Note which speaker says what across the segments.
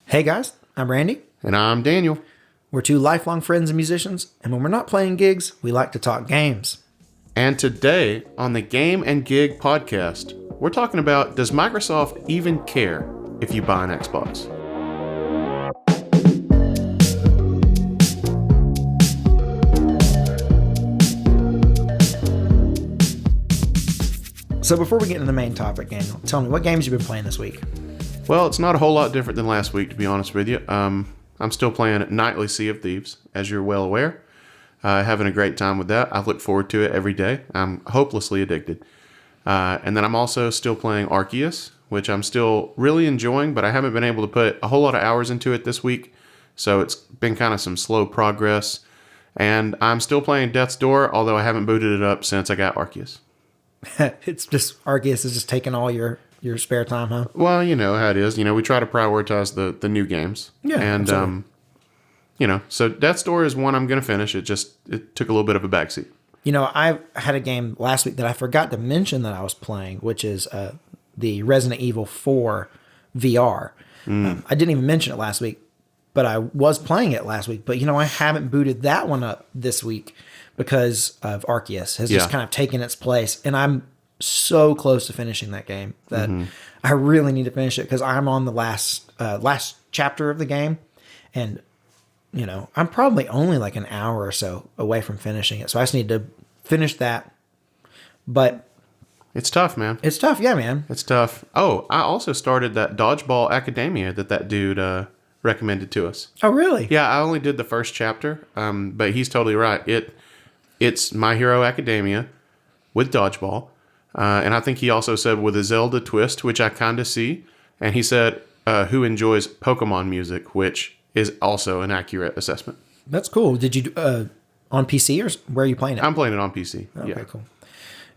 Speaker 1: Hey guys, I'm Randy.
Speaker 2: And I'm Daniel.
Speaker 1: We're two lifelong friends and musicians, and when we're not playing gigs, we like to talk games.
Speaker 2: And today on the Game and Gig podcast, we're talking about, does Microsoft even care if you buy an Xbox?
Speaker 1: So before we get into the main topic, Daniel, tell me, what games you've been playing this week?
Speaker 2: Well, it's not a whole lot different than last week, to be honest with you. I'm still playing Nightly Sea of Thieves, as you're well aware. Having a great time with that. I look forward to it every day. I'm hopelessly addicted. And then I'm also still playing Arceus, which I'm still really enjoying, but I haven't been able to put a whole lot of hours into it this week. So it's been kind of some slow progress. And I'm still playing Death's Door, although I haven't booted it up since I got Arceus.
Speaker 1: It's just, Arceus is just taking all your spare time, huh?
Speaker 2: Well, you know how it is. You know, we try to prioritize the new games.
Speaker 1: Yeah,
Speaker 2: and
Speaker 1: absolutely.
Speaker 2: So Death's Door is one I'm going to finish. It took a little bit of a backseat.
Speaker 1: You know, I had a game last week that I forgot to mention that I was playing, which is the Resident Evil 4 VR. I didn't even mention it last week, but I was playing it last week. But, you know, I haven't booted that one up this week because of Arceus has just kind of taken its place. And I'm so close to finishing that game that I really need to finish it because I'm on the last chapter of the game. And, you know, I'm probably only like an hour or so away from finishing it. So I just need to finish that. But
Speaker 2: It's tough, man.
Speaker 1: it's tough. Yeah, man.
Speaker 2: It's tough. Oh, I also started that Dodgeball Academia that dude recommended to us.
Speaker 1: Oh, really?
Speaker 2: Yeah, I only did the first chapter, but he's totally right. It's My Hero Academia with Dodgeball. And I think he also said with a Zelda twist, which I kind of see. And he said, who enjoys Pokemon music, which is also an accurate assessment.
Speaker 1: That's cool. Did you on PC or where are you playing it?
Speaker 2: I'm playing it on PC.
Speaker 1: Okay,
Speaker 2: Yeah.
Speaker 1: cool.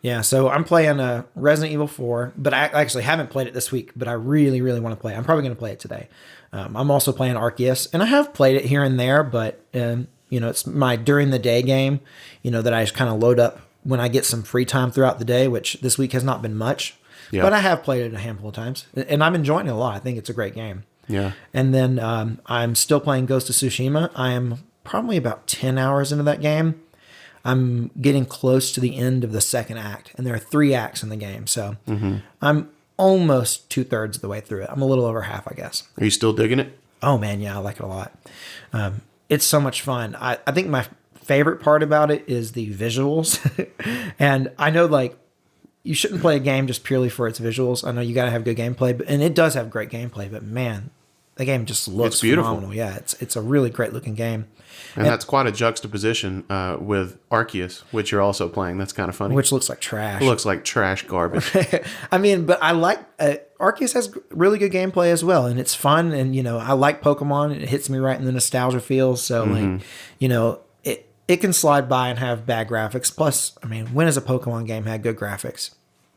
Speaker 1: Yeah, so I'm playing Resident Evil 4, but I actually haven't played it this week, but I really, really want to play it. I'm probably going to play it today. I'm also playing Arceus, and I have played it here and there, but, you know, it's my during the day game, you know, that I just kind of load up when I get some free time throughout the day, which this week has not been much, but I have played it a handful of times, and I'm enjoying it a lot. I think it's a great game.
Speaker 2: Yeah.
Speaker 1: And then I'm still playing Ghost of Tsushima. I am probably about 10 hours into that game. I'm getting close to the end of the second act, and there are 3 acts in the game. So I'm almost 2/3 of the way through it. I'm a little over half, I guess.
Speaker 2: Are you still digging it?
Speaker 1: Oh, man, yeah, I like it a lot. It's so much fun. I think my favorite part about it is the visuals. And I know, like, you shouldn't play a game just purely for its visuals. I know you got to have good gameplay, and it does have great gameplay, but man, the game just looks
Speaker 2: beautiful.
Speaker 1: phenomenal. Yeah, it's a really great looking game.
Speaker 2: And that's quite a juxtaposition with Arceus, which you're also playing. That's kind of funny.
Speaker 1: Which looks like trash.
Speaker 2: It looks like trash garbage.
Speaker 1: I mean, but I like Arceus has really good gameplay as well, and it's fun. And you know, I like Pokemon. It hits me right in the nostalgia feels. So like, you know, it can slide by and have bad graphics. Plus, I mean, when has a Pokemon game had good graphics?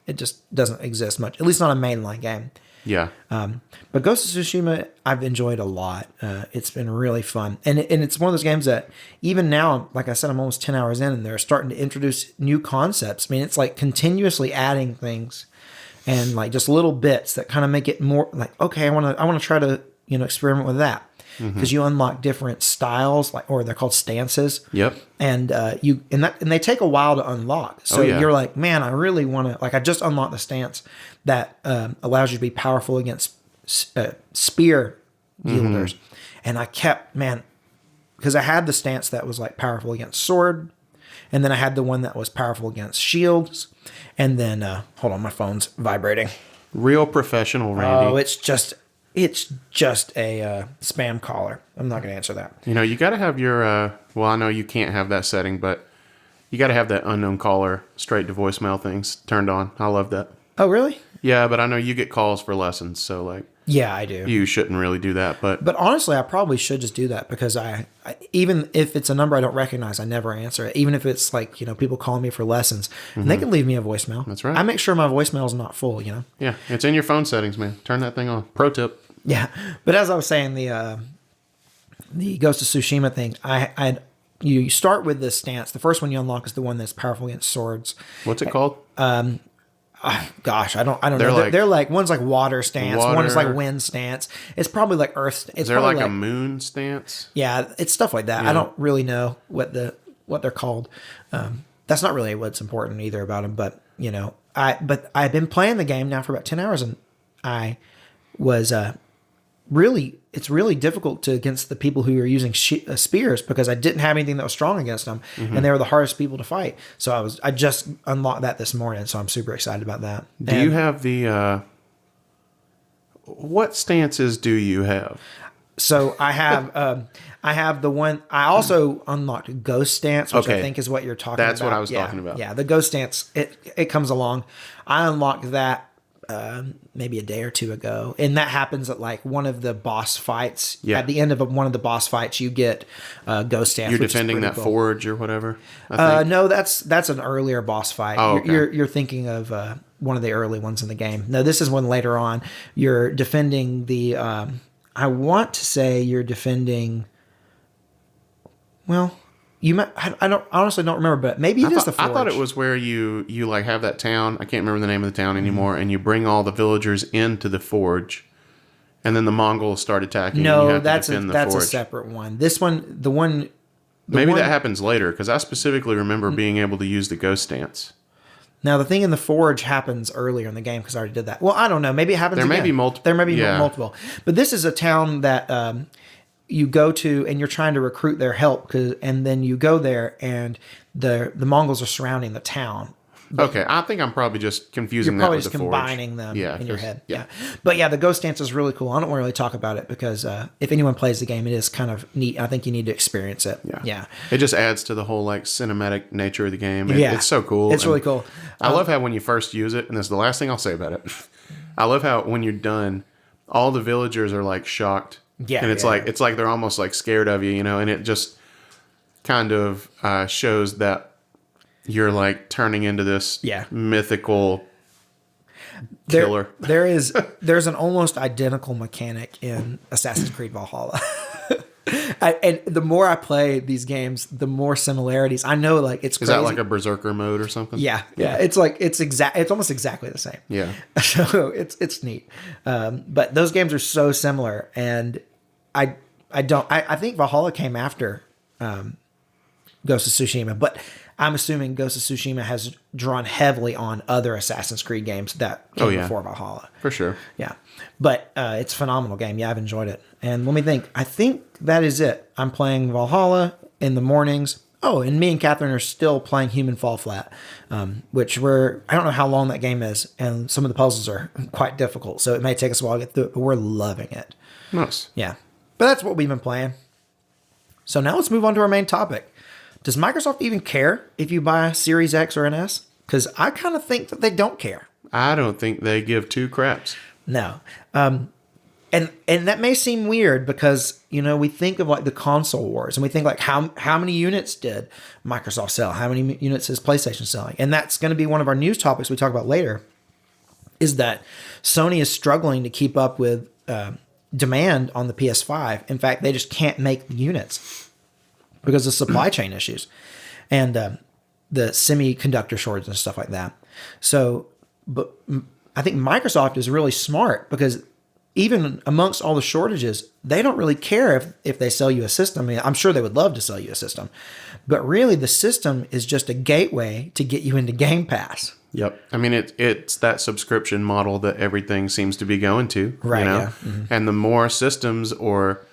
Speaker 1: It just doesn't exist much. At least not a mainline game.
Speaker 2: Yeah.
Speaker 1: But Ghost of Tsushima, I've enjoyed a lot. It's been really fun. And it's one of those games that even now, like I said, I'm almost 10 hours in and they're starting to introduce new concepts. I mean, it's like continuously adding things and like just little bits that kind of make it more like, okay, I want to try to, you know, experiment with that. Because you unlock different styles, like, or they're called stances.
Speaker 2: Yep.
Speaker 1: And and they take a while to unlock. So you're like, man, I really want to, like, I just unlocked the stance that allows you to be powerful against spear wielders. And I kept, man, because I had the stance that was like powerful against sword, and then I had the one that was powerful against shields, and then hold on, my phone's vibrating.
Speaker 2: Real professional, Randy.
Speaker 1: Oh, it's just a spam caller. I'm not going to answer that.
Speaker 2: You know, you got to have your, well, I know you can't have that setting, but you got to have that unknown caller straight to voicemail things turned on. I love that.
Speaker 1: Oh, really?
Speaker 2: Yeah, but I know you get calls for lessons, so like.
Speaker 1: Yeah, I do.
Speaker 2: You shouldn't really do that,
Speaker 1: But honestly, I probably should just do that because I even if it's a number I don't recognize, I never answer it. Even if it's like, you know, people calling me for lessons, and they can leave me a voicemail.
Speaker 2: That's right.
Speaker 1: I make sure my voicemail is not full, you know?
Speaker 2: Yeah, it's in your phone settings, man. Turn that thing on. Pro tip.
Speaker 1: Yeah. But as I was saying, the Ghost of Tsushima thing, you start with this stance. The first one you unlock is the one that's powerful against swords.
Speaker 2: What's it called?
Speaker 1: Gosh, I don't know.
Speaker 2: Like-
Speaker 1: They're like one's like water stance, one is
Speaker 2: Water.
Speaker 1: like wind stance. It's probably like earth. It's
Speaker 2: Is there
Speaker 1: probably
Speaker 2: like a moon stance?
Speaker 1: yeah, it's stuff like that. I don't really know what they're called. That's not really what's important either about them. But I've been playing the game now for about 10 hours, and I was it's really difficult against the people who are using spears, because I didn't have anything that was strong against them, and they were the hardest people to fight. So I just unlocked that this morning, so I'm super excited about that.
Speaker 2: Do you have the what stances do you have?
Speaker 1: So I have the one. I also unlocked Ghost Stance, which I think is what you're talking about.
Speaker 2: That's what I was talking about.
Speaker 1: Yeah, the Ghost Stance. It comes along. I unlocked that maybe a day or two ago, and that happens at like one of the boss fights.
Speaker 2: Yeah.
Speaker 1: At the end of one of the boss fights, you get Ghost Stance.
Speaker 2: You're
Speaker 1: which
Speaker 2: defending
Speaker 1: is
Speaker 2: that
Speaker 1: pretty cool.
Speaker 2: forge or whatever. I think.
Speaker 1: No, that's an earlier boss fight.
Speaker 2: Oh, okay.
Speaker 1: You're thinking of one of the early ones in the game. No, this is one later on. You're defending the. I want to say you're defending. Well, you might. I honestly don't remember, but maybe it is the forge.
Speaker 2: I thought it was where you like have that town. I can't remember the name of the town anymore, and you bring all the villagers into the forge, and then the Mongols start attacking. and you
Speaker 1: No,
Speaker 2: have
Speaker 1: that's
Speaker 2: to defend the
Speaker 1: a
Speaker 2: forge.
Speaker 1: separate one. This one, the one.
Speaker 2: Maybe that happens later, because I specifically remember being able to use the ghost stance.
Speaker 1: Now, the thing in the forge happens earlier in the game, because I already did that. Well, I don't know. Maybe it happens
Speaker 2: There may
Speaker 1: again.
Speaker 2: be multiple.
Speaker 1: There may be
Speaker 2: Yeah.
Speaker 1: multiple. But this is a town that you go to, and you're trying to recruit their help, and then you go there, and the Mongols are surrounding the town.
Speaker 2: Okay, I think I'm probably just confusing
Speaker 1: You're
Speaker 2: that
Speaker 1: probably
Speaker 2: with
Speaker 1: just
Speaker 2: the forge.
Speaker 1: combining them in your
Speaker 2: 'cause-
Speaker 1: head. Yeah. But yeah, the Ghost Dance is really cool. I don't want to really talk about it, because if anyone plays the game, it is kind of neat. I think you need to experience it. Yeah.
Speaker 2: It just adds to the whole like cinematic nature of the game.
Speaker 1: Yeah.
Speaker 2: It's so cool.
Speaker 1: It's really cool.
Speaker 2: I love how when you first use it, and this is the last thing I'll say about it. I love how when you're done, all the villagers are like shocked.
Speaker 1: Yeah,
Speaker 2: And it's
Speaker 1: yeah.
Speaker 2: like they're almost like scared of you, and it just kind of shows that you're like turning into this mythical killer.
Speaker 1: There's an almost identical mechanic in Assassin's Creed Valhalla. And the more I play these games, the more similarities. I know, like, it's
Speaker 2: Is
Speaker 1: crazy.
Speaker 2: that like a berserker mode or something?
Speaker 1: Yeah. It's like it's almost exactly the same.
Speaker 2: Yeah.
Speaker 1: So it's neat. But those games are so similar, and I think Valhalla came after Ghost of Tsushima, but I'm assuming Ghost of Tsushima has drawn heavily on other Assassin's Creed games that came before Valhalla.
Speaker 2: For sure.
Speaker 1: Yeah. But it's a phenomenal game. Yeah, I've enjoyed it. And let me think. I think that is it. I'm playing Valhalla in the mornings. Oh, and me and Catherine are still playing Human Fall Flat, which I don't know how long that game is, and some of the puzzles are quite difficult, so it may take us a while to get through it, but we're loving it.
Speaker 2: Nice.
Speaker 1: Yeah. But that's what we've been playing. So now let's move on to our main topic. Does Microsoft even care if you buy a Series X or an S? Because I kind of think that they don't care.
Speaker 2: I don't think they give two craps.
Speaker 1: No. And that may seem weird, because, we think of like the console wars, and we think like how many units did Microsoft sell? How many units is PlayStation selling? And that's going to be one of our news topics we talk about later, is that Sony is struggling to keep up with demand on the PS5. In fact, they just can't make units because of supply chain issues and the semiconductor shortage and stuff like that. So, but I think Microsoft is really smart, because even amongst all the shortages, they don't really care if they sell you a system. I mean, I'm sure they would love to sell you a system, but really the system is just a gateway to get you into Game Pass.
Speaker 2: Yep. I mean, it's that subscription model that everything seems to be going to.
Speaker 1: Right.
Speaker 2: Yeah. Mm-hmm. And the more systems or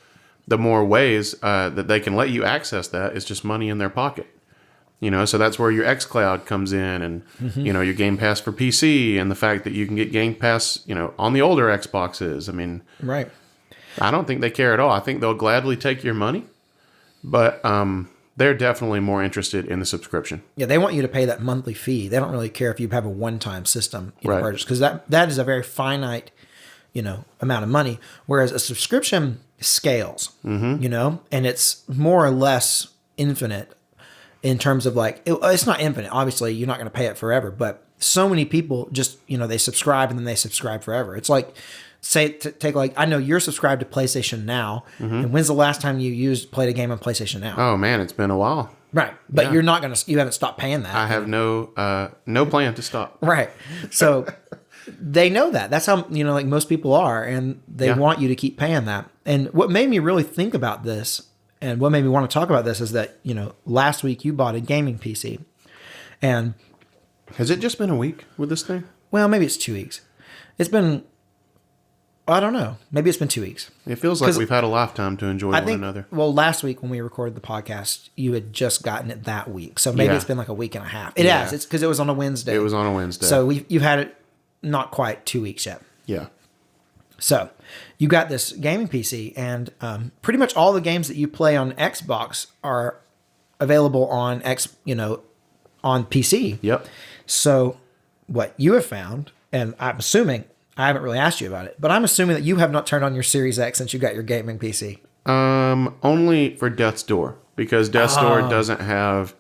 Speaker 2: the more ways that they can let you access that is just money in their pocket. So that's where your xCloud comes in, and, your Game Pass for PC, and the fact that you can get Game Pass, on the older Xboxes. I mean,
Speaker 1: right.
Speaker 2: I don't think they care at all. I think they'll gladly take your money, but they're definitely more interested in the subscription.
Speaker 1: Yeah, they want you to pay that monthly fee. They don't really care if you have a one-time system in
Speaker 2: Right.
Speaker 1: purchase, because that is a very finite, amount of money. Whereas a subscription scales, and it's more or less infinite in terms of like, it's not infinite. Obviously, you're not going to pay it forever, but so many people just, they subscribe and then they subscribe forever. It's like, take like, I know you're subscribed to PlayStation Now. And when's the last time you played a game on PlayStation Now?
Speaker 2: Oh man, it's been a while.
Speaker 1: Right. But
Speaker 2: Yeah.
Speaker 1: you're not going to, you haven't stopped paying that.
Speaker 2: I have no plan to stop.
Speaker 1: Right. So they know that. That's how, like most people are, and they want you to keep paying that. And what made me really think about this, and what made me want to talk about this, is that, last week you bought a gaming PC. And
Speaker 2: Has it just been a week with this thing?
Speaker 1: well, maybe it's 2 weeks. It's been, I don't know. Maybe it's been 2 weeks.
Speaker 2: It feels like we've had a lifetime to enjoy one another.
Speaker 1: Well, last week when we recorded the podcast, you had just gotten it that week. So maybe it's been like a week and a half. It has. It's because it was on a Wednesday.
Speaker 2: It was on a Wednesday.
Speaker 1: So you've had it not quite 2 weeks yet.
Speaker 2: Yeah.
Speaker 1: So you got this gaming PC, and pretty much all the games that you play on Xbox are available on on PC.
Speaker 2: Yep.
Speaker 1: So what you have found, and I'm assuming, I haven't really asked you about it, but I'm assuming that you have not turned on your Series X since you got your gaming PC.
Speaker 2: Only for Death's Door, because Death's Door doesn't have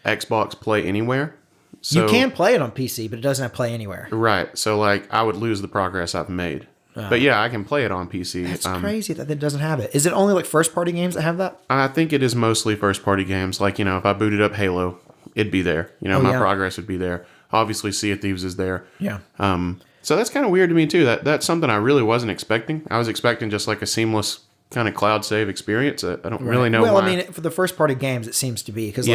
Speaker 2: Xbox Play Anywhere. So,
Speaker 1: you can play it on PC, but it doesn't have Play Anywhere.
Speaker 2: Right. So I would lose the progress I've made. But yeah, I can play it on PC.
Speaker 1: It's crazy that it doesn't have it. Is it only like first-party games that have that?
Speaker 2: I think it is mostly first-party games. Like, if I booted up Halo, it'd be there. My progress would be there. Obviously, Sea of Thieves is there.
Speaker 1: Yeah.
Speaker 2: So that's kind of weird to me, too. That's something I really wasn't expecting. I was expecting just like a seamless kind of cloud save experience. I don't really know why.
Speaker 1: Well, I mean, for the first-party games, it seems to be. Because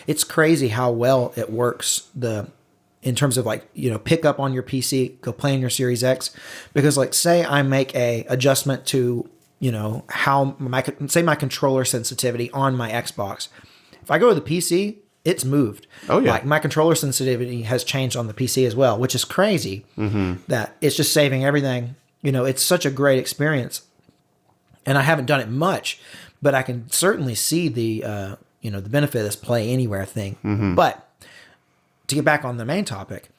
Speaker 1: it's crazy how well it works in terms of pick up on your PC, go play on your Series X. Because say I make a adjustment to, how my controller sensitivity on my Xbox. If I go to the PC, it's moved.
Speaker 2: Oh, yeah.
Speaker 1: My controller sensitivity has changed on the PC as well, which is crazy that it's just saving everything. It's such a great experience. And I haven't done it much, but I can certainly see the benefit of this Play Anywhere thing. But to get back on the main topic,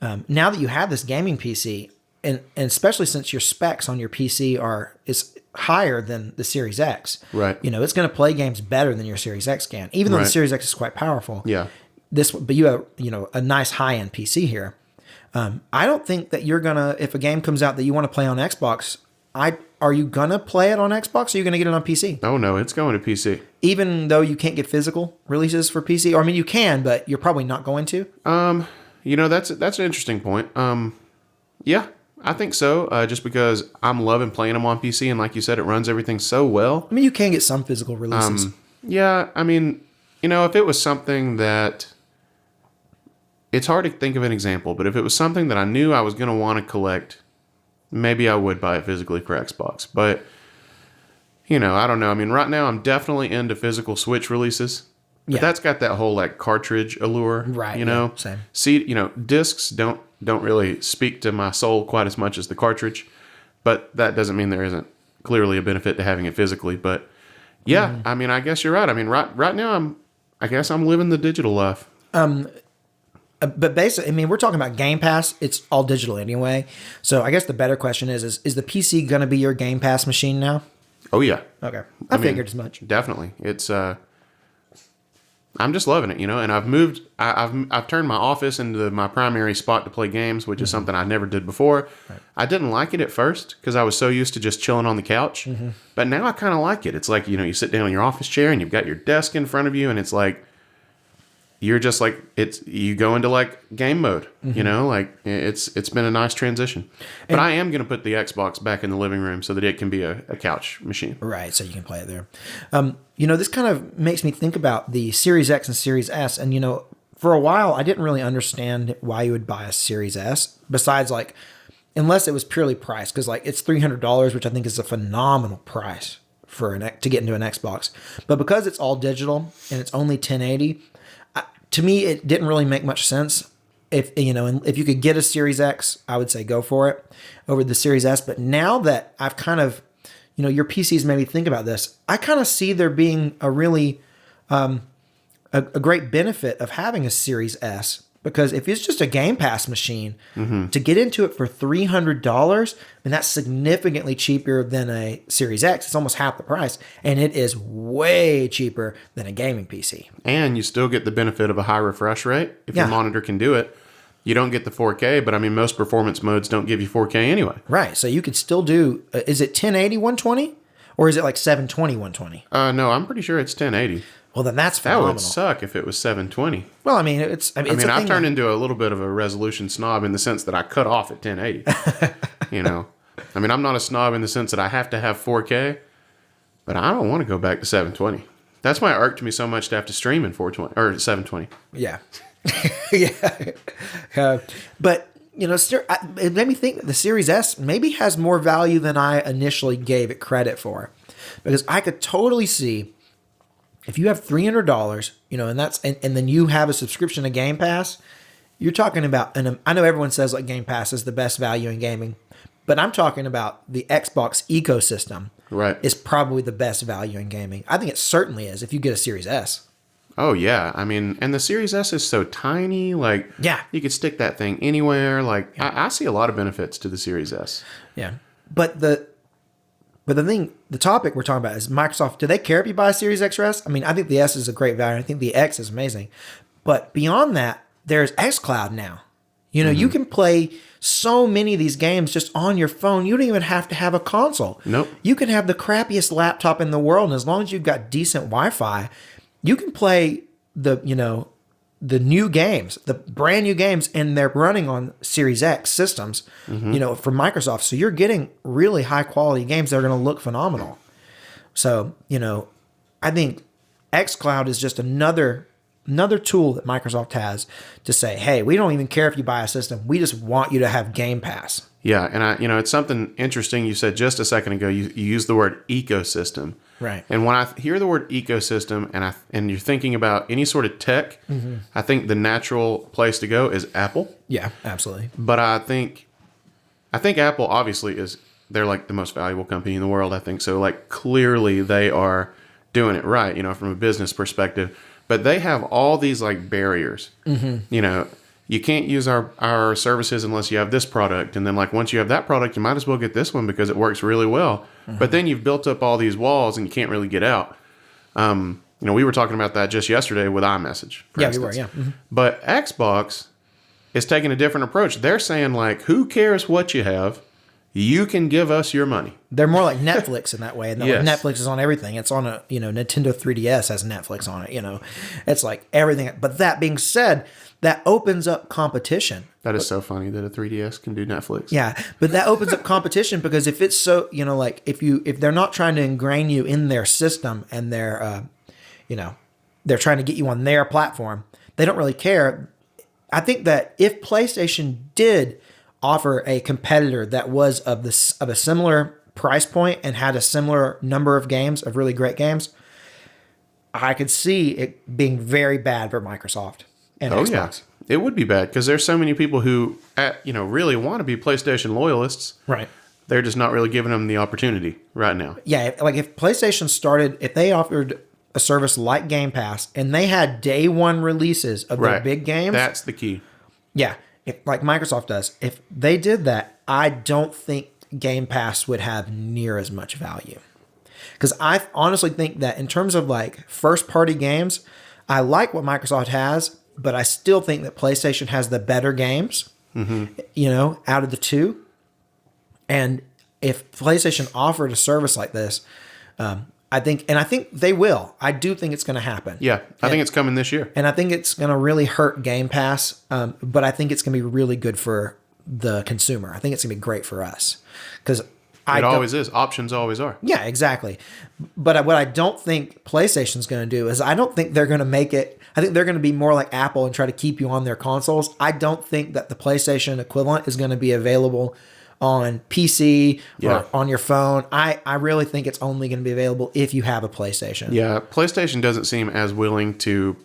Speaker 1: now that you have this gaming PC, and especially since your specs on your PC is higher than the Series X,
Speaker 2: right?
Speaker 1: It's going to play games better than your Series X can, even though the Series X is quite powerful.
Speaker 2: Yeah.
Speaker 1: But you have a nice high end PC here. I don't think that you're gonna, if a game comes out that you want to play on Xbox, are you gonna play it on Xbox? Or are you gonna get it on PC?
Speaker 2: Oh no, it's going to PC.
Speaker 1: Even though you can't get physical releases for PC, or I mean you can, but you're probably not going to.
Speaker 2: That's an interesting point. Yeah, I think so. Just because I'm loving playing them on PC, and like you said, it runs everything so well.
Speaker 1: I mean, you can get some physical releases.
Speaker 2: Yeah, I mean, if it was something that, it's hard to think of an example, but if it was something that I knew I was going to want to collect, maybe I would buy it physically for Xbox. But, I don't know. I mean, right now I'm definitely into physical Switch releases. But that's got that whole cartridge allure,
Speaker 1: right? Same.
Speaker 2: See, discs don't really speak to my soul quite as much as the cartridge, but that doesn't mean there isn't clearly a benefit to having it physically. But yeah, I mean, I guess you're right. I mean, right now I guess I'm living the digital life.
Speaker 1: But basically, I mean, we're talking about Game Pass. It's all digital anyway. So I guess the better question is the PC going to be your Game Pass machine now?
Speaker 2: Oh yeah.
Speaker 1: Okay, I figured as much.
Speaker 2: Definitely, it's. I'm just loving it, and I've moved. I've turned my office into my primary spot to play games, which is something I never did before. Right. I didn't like it at first because I was so used to just chilling on the couch. But now I kind of like it. It's like you sit down in your office chair and you've got your desk in front of you, and it's like you're just you go into game mode. It's been a nice transition. But I am going to put the Xbox back in the living room so that it can be a couch machine.
Speaker 1: Right, so you can play it there. This kind of makes me think about the Series X and Series S. And, for a while, I didn't really understand why you would buy a Series S, besides, unless it was purely price. Because, it's $300, which I think is a phenomenal price to get into an Xbox. But because it's all digital and it's only 1080, to me, it didn't really make much sense. If you could get a Series X, I would say go for it over the Series S. But now that I've kind of, your PCs made me think about this, I kind of see there being a really a great benefit of having a Series S, because if it's just a Game Pass machine, to get into it for $300, and that's significantly cheaper than a Series X. It's almost half the price, and it is way cheaper than a gaming PC.
Speaker 2: And you still get the benefit of a high refresh rate if your monitor can do it. You don't get the 4K, but I mean, most performance modes don't give you 4K anyway.
Speaker 1: Right. So you could still do, is it 1080, 120? Or is it like 720, 120?
Speaker 2: No, I'm pretty sure it's 1080.
Speaker 1: Well, then that's
Speaker 2: That
Speaker 1: phenomenal.
Speaker 2: would suck if it was 720.
Speaker 1: Well, I mean, it's
Speaker 2: I've turned into a little bit of a resolution snob in the sense that I cut off at 1080. You know, I mean, I'm not a snob in the sense that I have to have 4K, but I don't want to go back to 720. That's why it irked me so much to have to stream in 420 or 720.
Speaker 1: Yeah. Yeah. But, you know, it made me think that the Series S maybe has more value than I initially gave it credit for. Because I could totally see if you have $300, you know, and then you have a subscription to Game Pass, you're talking about, and I know everyone says like Game Pass is the best value in gaming, but I'm talking about the Xbox ecosystem.
Speaker 2: Right.
Speaker 1: Is probably the best value in gaming. I think it certainly is if you get a Series S.
Speaker 2: Oh, yeah. I mean, and the Series S is so tiny. Like,
Speaker 1: yeah,
Speaker 2: you could stick that thing anywhere. Like, I see a lot of benefits to the Series S.
Speaker 1: Yeah. But the topic we're talking about is Microsoft. Do they care if you buy a Series X or S? I mean, I think the S is a great value. I think the X is amazing. But beyond that, there's xCloud now. You know, you can play so many of these games just on your phone. You don't even have to have a console.
Speaker 2: Nope.
Speaker 1: You can have the crappiest laptop in the world, and as long as you've got decent Wi-Fi, you can play the new games, the brand new games, and they're running on Series X systems, you know, from Microsoft. So you're getting really high quality games that are going to look phenomenal. So, you know, I think xCloud is just another tool that Microsoft has to say, hey, we don't even care if you buy a system. We just want you to have Game Pass.
Speaker 2: Yeah, and it's something interesting you said just a second ago. You used the word ecosystem.
Speaker 1: Right.
Speaker 2: And when I hear the word ecosystem and you're thinking about any sort of tech, I think the natural place to go is Apple.
Speaker 1: Yeah, absolutely.
Speaker 2: But I think Apple obviously they're like the most valuable company in the world, I think. So like clearly they are doing it right, you know, from a business perspective. But they have all these like barriers. You know, you can't use our services unless you have this product. And then like once you have that product, you might as well get this one because it works really well. But then you've built up all these walls and you can't really get out. You know, we were talking about that just yesterday with iMessage, for instance.
Speaker 1: We were, yeah.
Speaker 2: But Xbox is taking a different approach. They're saying like, who cares what you have? You can give us your money.
Speaker 1: They're more like Netflix in that way. And
Speaker 2: Yes.
Speaker 1: like Netflix is on everything. It's on Nintendo 3DS has Netflix on it, you know. It's like everything. But that being said, that opens up competition.
Speaker 2: That is so funny that a 3DS can do Netflix.
Speaker 1: Yeah, but that opens up competition because if it's so, you know, like if they're not trying to ingrain you in their system and they're trying to get you on their platform, they don't really care. I think that if PlayStation did offer a competitor that was of a similar price point and had a similar number of games, of really great games, I could see it being very bad for Microsoft and Xbox.
Speaker 2: Yeah. It would be bad because there's so many people who, really want to be PlayStation loyalists.
Speaker 1: Right.
Speaker 2: They're just not really giving them the opportunity right now.
Speaker 1: Yeah, like if PlayStation if they offered a service like Game Pass and they had day one releases of their big games.
Speaker 2: That's the key.
Speaker 1: Yeah, like Microsoft does. If they did that, I don't think Game Pass would have near as much value. Because I honestly think that in terms of like first party games, I like what Microsoft has, but I still think that PlayStation has the better games, you know, out of the two. And if PlayStation offered a service like this, I think they will. I do think it's going to happen.
Speaker 2: Yeah, I think it's coming this year.
Speaker 1: And I think it's going to really hurt Game Pass, but I think it's going to be really good for the consumer. I think it's going to be great for us because
Speaker 2: it always is. Options always are.
Speaker 1: Yeah, exactly. But what I don't think PlayStation's going to do is I don't think they're going to make it. I think they're going to be more like Apple and try to keep you on their consoles. I don't think that the PlayStation equivalent is going to be available on PC or on your phone. I really think it's only going to be available if you have a PlayStation.
Speaker 2: Yeah, PlayStation doesn't seem as willing to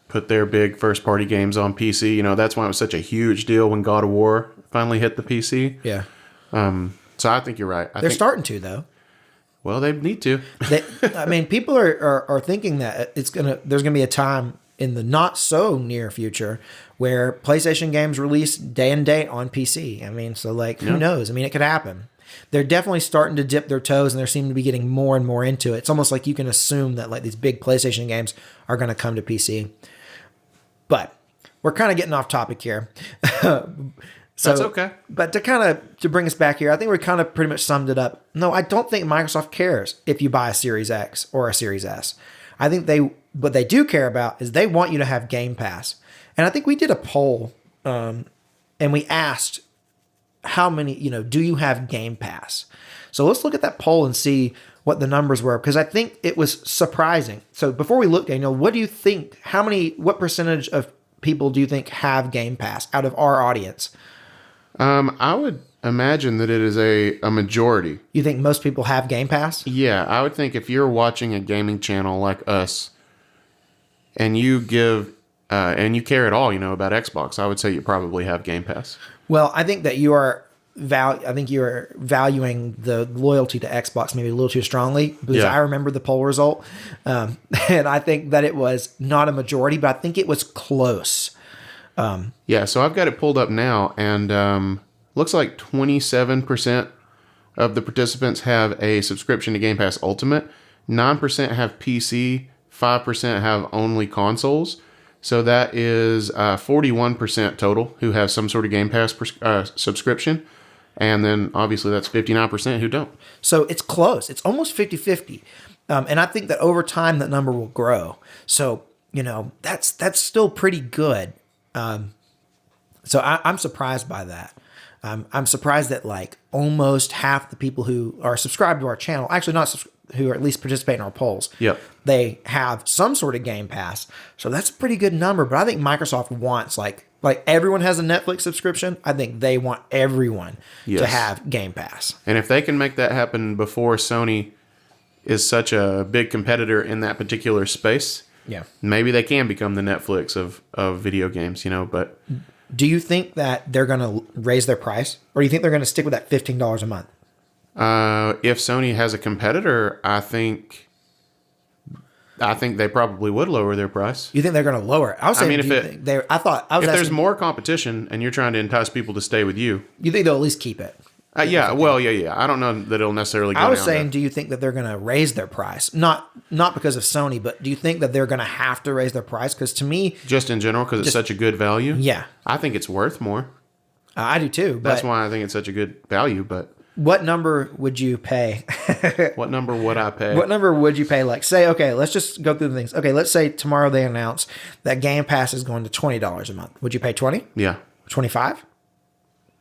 Speaker 2: put their big first-party games on PC. You know, that's why it was such a huge deal when God of War finally hit the PC.
Speaker 1: Yeah.
Speaker 2: So I think you're right.
Speaker 1: They're starting to, though.
Speaker 2: Well, they need to.
Speaker 1: I mean, people are thinking that there's gonna be a time in the not so near future where PlayStation games release day and date on PC. I mean, so like, who knows? I mean, it could happen. They're definitely starting to dip their toes and they seem to be getting more and more into it. It's almost like you can assume that like these big PlayStation games are going to come to PC. But we're kind of getting off topic here. So,
Speaker 2: That's okay.
Speaker 1: But to bring us back here, I think we kind of pretty much summed it up. No, I don't think Microsoft cares if you buy a Series X or a Series S. I think what they do care about is they want you to have Game Pass. And I think we did a poll, and we asked how many, do you have Game Pass? So let's look at that poll and see what the numbers were, because I think it was surprising. So before we look, Daniel, what do you think? What percentage of people do you think have Game Pass out of our audience?
Speaker 2: I would imagine that it is a majority.
Speaker 1: You think most people have Game Pass?
Speaker 2: Yeah, I would think if you're watching a gaming channel like us, and you and you care at all, about Xbox, I would say you probably have Game Pass.
Speaker 1: Well, I think that you are valuing the loyalty to Xbox maybe a little too strongly, because I remember the poll result, and I think that it was not a majority, but I think it was close.
Speaker 2: Yeah, so I've got it pulled up now, and looks like 27% of the participants have a subscription to Game Pass Ultimate, 9% have PC, 5% have only consoles. So that is 41% total who have some sort of Game Pass subscription. And then obviously that's 59% who don't.
Speaker 1: So it's close. It's almost 50-50. And I think that over time that number will grow. So, that's still pretty good. So I'm surprised by that. I'm surprised that like almost half the people who are subscribed to our channel, actually not who are at least participate in our polls, they have some sort of Game Pass. So that's a pretty good number. But I think Microsoft wants like everyone has a Netflix subscription. I think they want everyone to have Game Pass.
Speaker 2: And if they can make that happen before Sony is such a big competitor in that particular space, maybe they can become the Netflix of video games, but...
Speaker 1: Do you think that they're going to raise their price, or do you think they're going to stick with that $15 a month?
Speaker 2: If Sony has a competitor, I think they probably would lower their price.
Speaker 1: You think they're going to lower it?
Speaker 2: If there's more competition and you're trying to entice people to stay with you,
Speaker 1: you think they'll at least keep it?
Speaker 2: Yeah. I don't know that it'll necessarily go down.
Speaker 1: I was saying, do you think that they're going to raise their price? Not because of Sony, but do you think that they're going to have to raise their price? Because to me...
Speaker 2: Just in general, because it's such a good value?
Speaker 1: Yeah.
Speaker 2: I think it's worth more.
Speaker 1: I do too. But
Speaker 2: that's why I think it's such a good value, but...
Speaker 1: What number would you pay?
Speaker 2: What number would I pay?
Speaker 1: What number would you pay? Like, say, okay, let's just go through the things. Okay, let's say tomorrow they announce that Game Pass is going to $20 a month. Would you pay 20?
Speaker 2: Yeah.
Speaker 1: 25?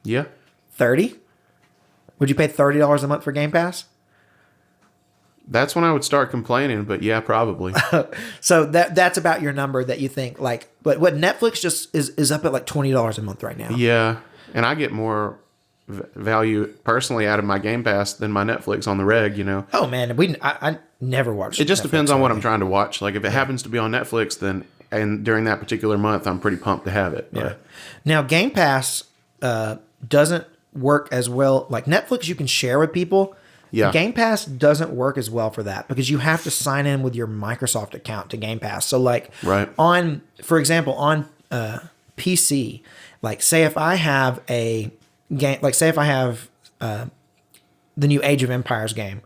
Speaker 2: Yeah.
Speaker 1: 30? Would you pay $30 a month for Game Pass?
Speaker 2: That's when I would start complaining, but yeah, probably.
Speaker 1: So that's about your number that you think like, but what Netflix just is up at like $20 a month right now.
Speaker 2: Yeah, and I get more value personally out of my Game Pass than my Netflix on the reg.
Speaker 1: Oh man, I never watched.
Speaker 2: It just
Speaker 1: Netflix
Speaker 2: depends on what I'm trying to watch. Like if it happens to be on Netflix, then and during that particular month, I'm pretty pumped to have it.
Speaker 1: Yeah. Now Game Pass doesn't work as well. Like Netflix, you can share with people.
Speaker 2: Yeah.
Speaker 1: Game Pass doesn't work as well for that because you have to sign in with your Microsoft account to Game Pass. So like for example, on PC, like say if I have a game, like say if I have the new Age of Empires game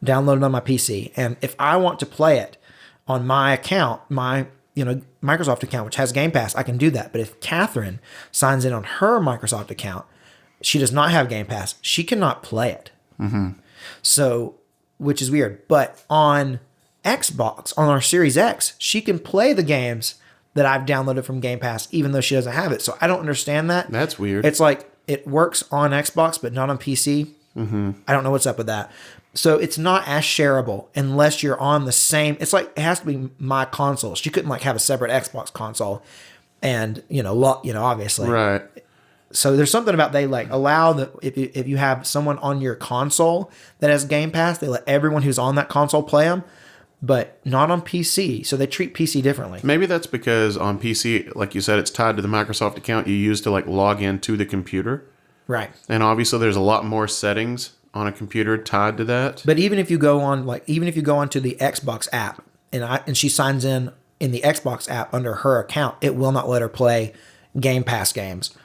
Speaker 1: downloaded on my PC, and if I want to play it on my account, my Microsoft account, which has Game Pass, I can do that. But if Catherine signs in on her Microsoft account, she does not have Game Pass. She cannot play it.
Speaker 2: Mm-hmm.
Speaker 1: So, which is weird. But on Xbox, on our Series X, she can play the games that I've downloaded from Game Pass, even though she doesn't have it. So I don't understand that.
Speaker 2: That's weird.
Speaker 1: It's like it works on Xbox, but not on PC.
Speaker 2: Mm-hmm.
Speaker 1: I don't know what's up with that. So it's not as shareable unless you're on the same. It's like it has to be my console. She couldn't like have a separate Xbox console, and obviously,
Speaker 2: right.
Speaker 1: So there's something about they like allow that if you have someone on your console that has Game Pass, they let everyone who's on that console play them, but not on PC. So they treat PC differently.
Speaker 2: Maybe that's because on PC, like you said, it's tied to the Microsoft account you use to like log into the computer.
Speaker 1: Right.
Speaker 2: And obviously there's a lot more settings on a computer tied to that.
Speaker 1: But even if you go onto the Xbox app and she signs in the Xbox app under her account, it will not let her play Game Pass games.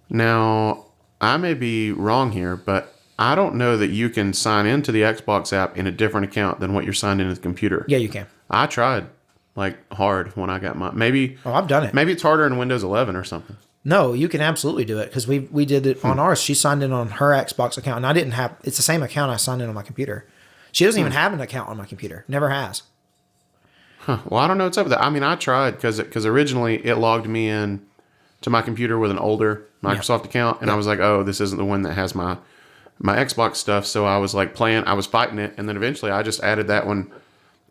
Speaker 2: Now, I may be wrong here, but I don't know that you can sign into the Xbox app in a different account than what you're signed into the computer.
Speaker 1: Yeah, you can.
Speaker 2: I tried like hard when I got my maybe.
Speaker 1: Oh, I've done it.
Speaker 2: Maybe it's harder in Windows 11 or something.
Speaker 1: No, you can absolutely do it because we did it on ours. She signed in on her Xbox account, and I didn't have. It's the same account I signed in on my computer. She doesn't even have an account on my computer. Never has.
Speaker 2: Huh. Well, I don't know what's up with that. I mean, I tried because originally it logged me in to my computer with an older Microsoft account, and I was like, oh, this isn't the one that has my Xbox stuff. So I was like I was fighting it, and then eventually I just added that one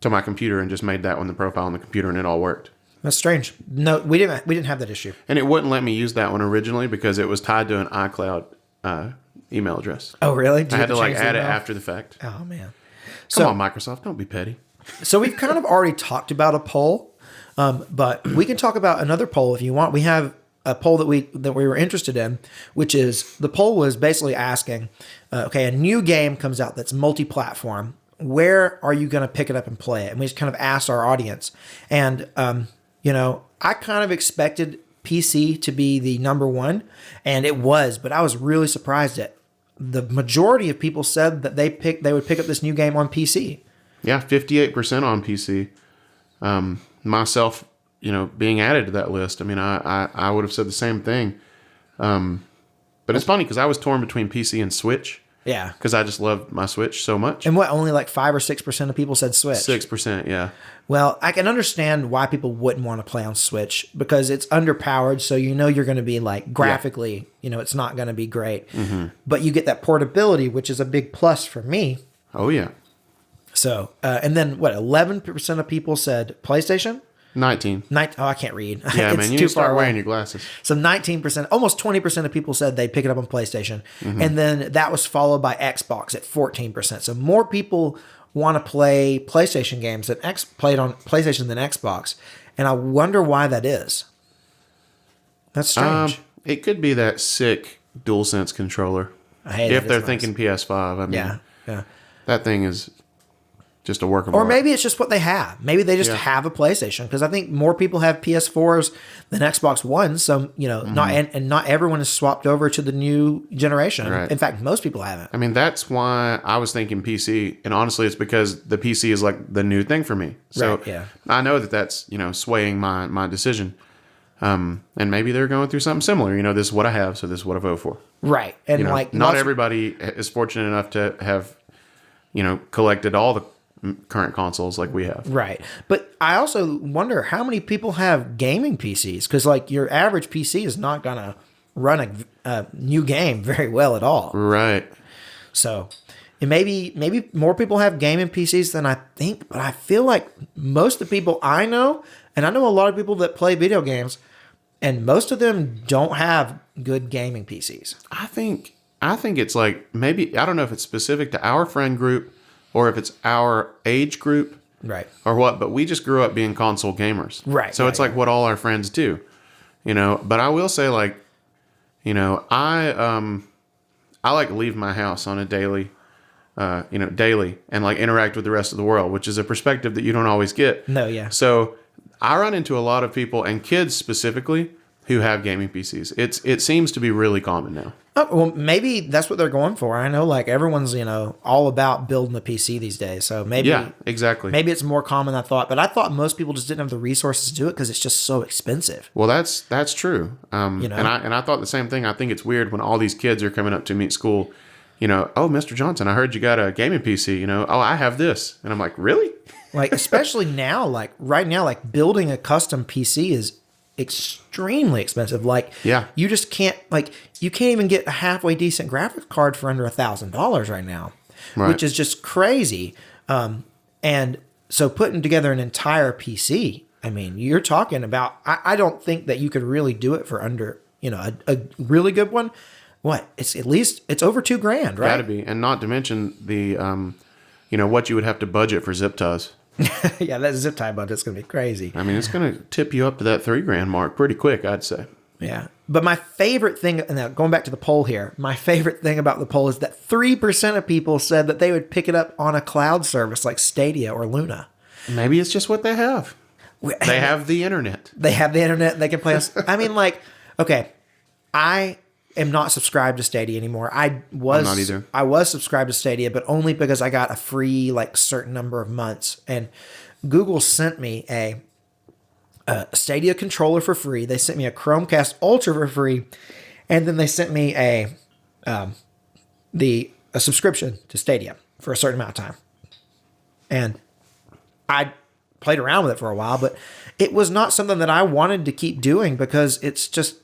Speaker 2: to my computer and just made that one the profile on the computer, and it all worked.
Speaker 1: That's strange. No, we didn't have that issue.
Speaker 2: And it wouldn't let me use that one originally because it was tied to an iCloud email address.
Speaker 1: Oh, really?
Speaker 2: I had to like add it after the fact.
Speaker 1: Oh, man.
Speaker 2: Come on, Microsoft, don't be petty.
Speaker 1: So we've kind of already talked about a poll, but we can talk about another poll if you want. We have a poll that we were interested in, which is the poll was basically asking, okay, a new game comes out that's multi-platform. Where are you going to pick it up and play it? And we just kind of asked our audience. And, I kind of expected PC to be the number one, and it was, but I was really surprised at the majority of people said that they would pick up this new game on PC.
Speaker 2: Yeah, 58% on PC. Myself, being added to that list. I mean, I would have said the same thing. But it's funny because I was torn between PC and Switch.
Speaker 1: Yeah.
Speaker 2: Because I just love my Switch so much.
Speaker 1: And only like 5 or 6% of people said Switch?
Speaker 2: 6%, yeah.
Speaker 1: Well, I can understand why people wouldn't want to play on Switch because it's underpowered. So, you're going to be like graphically, it's not going to be great. Mm-hmm. But you get that portability, which is a big plus for me.
Speaker 2: Oh, yeah.
Speaker 1: So, and then 11% of people said PlayStation?
Speaker 2: 19.
Speaker 1: Oh, I can't read.
Speaker 2: Yeah, man, you need to start wearing your glasses.
Speaker 1: So 19%, almost 20% of people said they'd pick it up on PlayStation. Mm-hmm. And then that was followed by Xbox at 14%. So more people want to play PlayStation games played on PlayStation than Xbox. And I wonder why that is. That's strange.
Speaker 2: It could be that sick DualSense controller. If they're thinking PS5. I mean, yeah. That thing is just a work of art.
Speaker 1: Or maybe it's just what they have. Maybe they just have a PlayStation because I think more people have PS4s than Xbox One. So, not everyone is swapped over to the new generation. Right. In fact, most people haven't.
Speaker 2: I mean, that's why I was thinking PC. And honestly, it's because the PC is like the new thing for me. So I know that's, swaying my decision. And maybe they're going through something similar. This is what I have, so this is what I vote for.
Speaker 1: Right. And
Speaker 2: not everybody is fortunate enough to have, collected all the current consoles like we have.
Speaker 1: Right. But I also wonder how many people have gaming PCs because your average PC is not going to run a new game very well at all.
Speaker 2: Right.
Speaker 1: So maybe more people have gaming PCs than I think, but I feel like most of the people I know, and I know a lot of people that play video games, and most of them don't have good gaming PCs.
Speaker 2: I think it's like maybe, I don't know if it's specific to our friend group or if it's our age group,
Speaker 1: right, or
Speaker 2: what. But we just grew up being console gamers,
Speaker 1: right?
Speaker 2: So it's like what all our friends do, But I will say, I like leave my house on a daily, daily, and interact with the rest of the world, which is a perspective that you don't always get.
Speaker 1: No, yeah.
Speaker 2: So I run into a lot of people, and kids specifically, who have gaming PCs. It seems to be really common now.
Speaker 1: Oh, well, maybe that's what they're going for. I know everyone's, all about building a PC these days. So maybe.
Speaker 2: Yeah, exactly.
Speaker 1: Maybe it's more common than I thought. But I thought most people just didn't have the resources to do it because it's just so expensive.
Speaker 2: Well, that's true. And I thought the same thing. I think it's weird when all these kids are coming up to me at school, oh, Mr. Johnson, I heard you got a gaming PC, oh, I have this. And I'm like, really?
Speaker 1: Especially now, right now, building a custom PC is extremely expensive. You just can't you can't even get a halfway decent graphics card for under $1,000 right now, right, which is just crazy. And so putting together an entire PC, I mean, you're talking about, I don't think that you could really do it for under, a really good one. It's at least, it's over $2,000, right?
Speaker 2: Gotta be. And not to mention the, what you would have to budget for zip ties.
Speaker 1: Yeah, that zip tie budget's going to be crazy.
Speaker 2: I mean, it's going to tip you up to that $3,000 mark pretty quick, I'd say.
Speaker 1: Yeah. But my favorite thing, now going back to the poll here, my favorite thing about the poll is that 3% of people said that they would pick it up on a cloud service like Stadia or Luna.
Speaker 2: Maybe it's just what they have. They have the internet.
Speaker 1: They have the internet. They can play us. I mean, okay, I am not subscribed to Stadia anymore. I'm not either. I was subscribed to Stadia, but only because I got a free certain number of months, and Google sent me a Stadia controller for free. They sent me a Chromecast Ultra for free, and then they sent me a subscription to Stadia for a certain amount of time. And I played around with it for a while, but it was not something that I wanted to keep doing because it's just,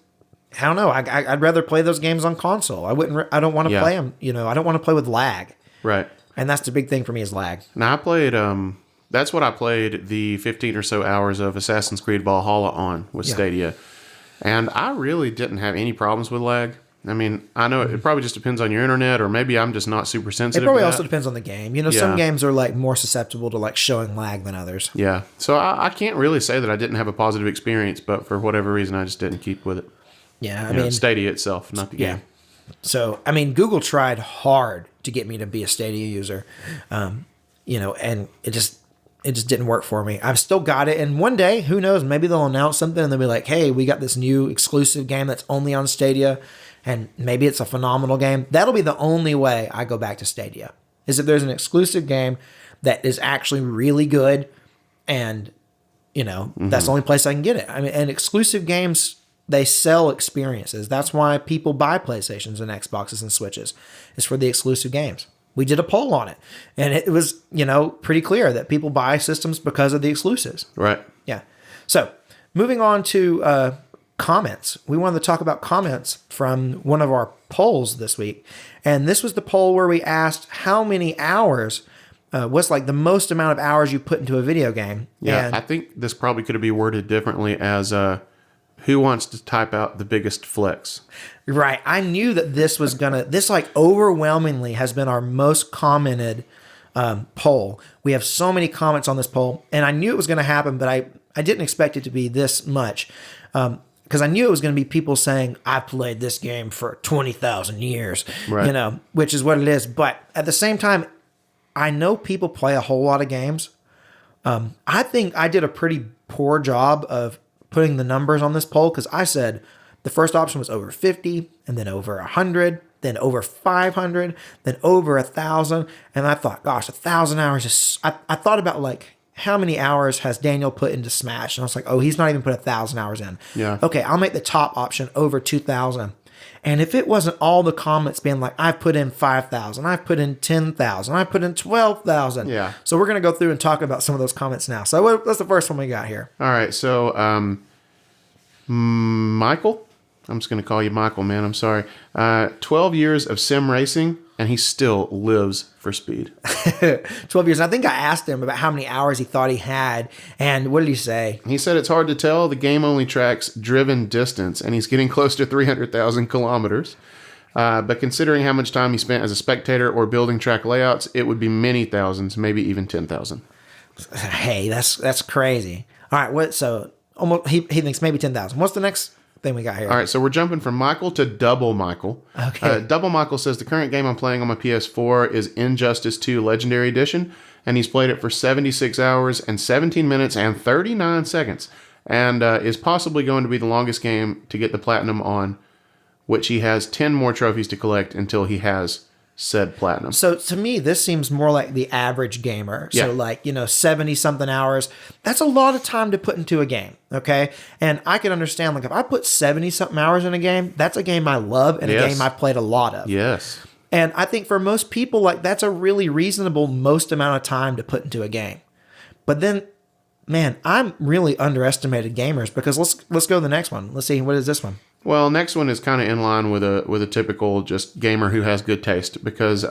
Speaker 1: I don't know. I'd rather play those games on console. I don't want to play them. I don't want to play with lag.
Speaker 2: Right.
Speaker 1: And that's the big thing for me is lag.
Speaker 2: Now I played, that's what I played the 15 or so hours of Assassin's Creed Valhalla on with Stadia. And I really didn't have any problems with lag. I mean, I know it probably just depends on your internet, or maybe I'm just not super sensitive.
Speaker 1: It probably
Speaker 2: to
Speaker 1: also
Speaker 2: that.
Speaker 1: depends on the game. Some games are like more susceptible to like showing lag than others.
Speaker 2: Yeah. So I can't really say that I didn't have a positive experience, but for whatever reason, I just didn't keep with it.
Speaker 1: Yeah. I mean,
Speaker 2: Stadia itself, not the game.
Speaker 1: So, I mean, Google tried hard to get me to be a Stadia user, and it just didn't work for me. I've still got it. And one day, who knows, maybe they'll announce something and they'll be like, hey, we got this new exclusive game that's only on Stadia. And maybe it's a phenomenal game. That'll be the only way I go back to Stadia, is if there's an exclusive game that is actually really good. And, that's the only place I can get it. I mean, and exclusive games, they sell experiences. That's why people buy PlayStations and Xboxes and Switches. It's for the exclusive games. We did a poll on it. And it was, pretty clear that people buy systems because of the exclusives.
Speaker 2: Right.
Speaker 1: Yeah. So moving on to comments. We wanted to talk about comments from one of our polls this week. And this was the poll where we asked how many hours, what's like the most amount of hours you put into a video game.
Speaker 2: Yeah,
Speaker 1: and
Speaker 2: I think this probably could be worded differently as who wants to type out the biggest flex?
Speaker 1: Right. I knew that this like overwhelmingly has been our most commented poll. We have so many comments on this poll, and I knew it was going to happen, but I didn't expect it to be this much. Because I knew it was going to be people saying, I played this game for 20,000 years,
Speaker 2: right.
Speaker 1: Which is what it is. But at the same time, I know people play a whole lot of games. I think I did a pretty poor job of putting the numbers on this poll because I said the first option was over 50, and then over 100, then over 500, then over 1,000. And I thought, gosh, 1,000 hours is... I thought about like... how many hours has Daniel put into Smash? And I was like, oh, he's not even put 1,000 hours in.
Speaker 2: Yeah.
Speaker 1: Okay, I'll make the top option over 2,000. And if it wasn't all the comments being like, I've put in 5,000, I've put in 10,000, I've put in 12,000.
Speaker 2: Yeah.
Speaker 1: So we're going to go through and talk about some of those comments now. So what's the first one we got here?
Speaker 2: All right. So Michael, I'm just going to call you Michael, man. I'm sorry. 12 years of sim racing, and he still lives for speed.
Speaker 1: 12 years. I think I asked him about how many hours he thought he had. And what did he say?
Speaker 2: He said it's hard to tell. The game only tracks driven distance, and he's getting close to 300,000 kilometers. But considering how much time he spent as a spectator or building track layouts, it would be many thousands, maybe even 10,000.
Speaker 1: Hey, that's crazy. All right. So almost he thinks maybe 10,000. What's the next thing we got here?
Speaker 2: All right, so we're jumping from Michael to Double Michael.
Speaker 1: Okay.
Speaker 2: Double Michael says the current game I'm playing on my PS4 is Injustice 2 Legendary Edition, and he's played it for 76 hours and 17 minutes and 39 seconds, and is possibly going to be the longest game to get the platinum on, which he has 10 more trophies to collect until he has said platinum.
Speaker 1: So to me, this seems more like the average gamer.
Speaker 2: Yeah.
Speaker 1: So like, 70 something hours, that's a lot of time to put into a game. Okay. And I can understand, like if I put 70 something hours in a game, that's a game I love and
Speaker 2: Yes.
Speaker 1: a game I played a lot of.
Speaker 2: Yes.
Speaker 1: And I think for most people, like that's a really reasonable most amount of time to put into a game. But then, man, I'm really underestimated gamers because let's go to the next one. Let's see, what is this one?
Speaker 2: Well, next one is kind of in line with a typical just gamer who has good taste because